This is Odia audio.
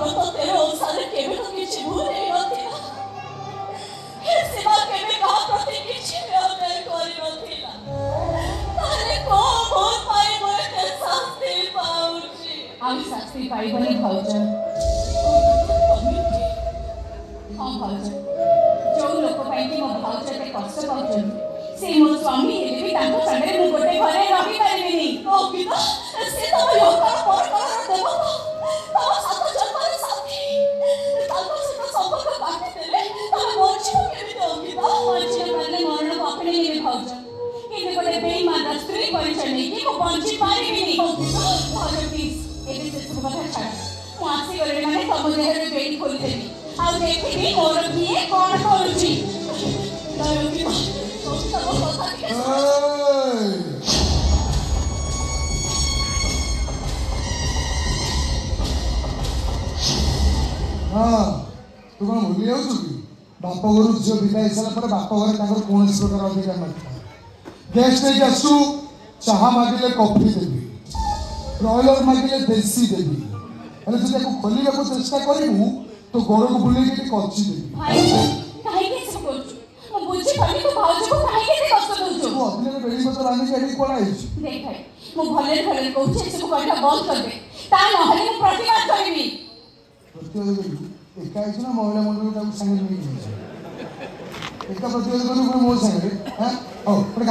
ଜଗତ ତେର ଅନୁସାରେ କେବେ ତ କିଛି ଭୁଲ ହେଇନଥିଲା। ସେବା କେବେ କାହା ପ୍ରତି କିଛି ବି ଅନ୍ୟାୟ କରିନଥିଲା। ତାହେଲେ କୋଉ ଭୁଲ ପାଇଁ ମୁଁ ଏତେ ଶାସ୍ତି ପାଉଛି? ଆଉ ଶାସ୍ତି ପାଇବନି ଭାଉଜ। ହଁ ଭାଉଜ, ଯୋଉ ଲୋକ ପାଇଁ ମୋ ଭାଉଜ ଏତେ କଷ୍ଟ ପାଉଛନ୍ତି ସେ ମୋ ସ୍ୱାମୀ ହେଲେ ବି ତାଙ୍କ ସାଙ୍ଗରେ ମୁଁ ଗୋଟେ ଘରେ ରହିପାରିବିନି। ଅଙ୍କିତା, ସେ ତମ ୟୋଗର ପରକାଳର ଦେବତା, ତମ ସାତ ଜନ୍ମର ସାଥୀ। ତାଙ୍କ ସହିତ ସମ୍ପର୍କ କାଟିଦେଲେ ତମେ ବଞ୍ଚିବ କେମିତି ଅଙ୍କିତା? ବଞ୍ଚି ନ ପାରିଲେ ମରଣକୁ ଆପଣେଇ ନେବି ଭାଉଜ, କିନ୍ତୁ ଗୋଟେ ବେଇମାନର ସ୍ତ୍ରୀ ପରିଚୟ ନେଇକି ମୁଁ ବଞ୍ଚି ପାରିବିନି। ଭାଉଜ ପ୍ଲିଜ୍, ଏବେ ସେସବୁ କଥା ଛାଡ଼। ମୁଁ ଆସିଗଲିଣି ମାନେ ତମ ଦେହରେ ବେଡ଼ି ଖୋଲିଦେବି, ଆଉ ଦେଖିବି ମୋର କିଏ କ'ଣ କରୁଛି। ନାଇଁ ଅଙ୍କିତା, ଅଙ୍କିତା ମୋ କଥା ଟିକେ ଶୁଣ। ହଁ, ତୁ କ'ଣ ଭୁଲି ଯାଉଛୁ କି? ବାପ ଘରୁ ଝିଅ ବିଦା ହେଇସାରିଲା ପରେ ବାପ ଘରେ ତାଙ୍କର କୌଣସି ପ୍ରକାର ଅଧିକାର ନଥିଲା। ଗେଷ୍ଟ ନେଇକି ଆସୁ, ଚାହା ମାଗିଲେ କଫି ଦେବି, ବ୍ରଏଲର ମାଗିଲେ ଦେଶୀ ଦେବି, ହେଲେ ଯଦି ତାକୁ ଖୋଲିବାକୁ ଚେଷ୍ଟା କରିବୁ ତ ଗୋଡ଼କୁ ବୁଲେଇକି ଟିକେ କଚି ଦେବି। କାହିଁକି ଏସବୁ କରୁଛୁ? ମୁଁ ବୁଝିପାରୁନି ତୁ ଭାଉଜକୁ କାହିଁକି ଏତେ କଷ୍ଟ ଦଉଛୁ। ତୁ ଅଧିନରେ ବେଡ଼ି ପତ୍ର ଆଣିକି ଏଠିକି କୁଆଡ଼େ ଆଇଛୁ? ଦେଖ ଭାଇ, ମୁଁ ଭଲରେ ଭଲରେ କହୁଛି ଏସବୁ କରିବା ବନ୍ଦ କରିଦେ, ତା ନହେଲେ ମୁଁ ପ୍ରତିବାଦ କରିବି। ପ୍ରତିବାଦ କରିବୁ? ଏକା ଆଇଛୁ ନା ମହିଳା ମଣ୍ଡଳକୁ ତାକୁ ସାଙ୍ଗରେ ନେଇକି ଯାଇଛୁ? ଏକା ପ୍ରତିବାଦ କରିବୁ ମୋ ସାଙ୍ଗରେ? ହଉ ଗୋଟେ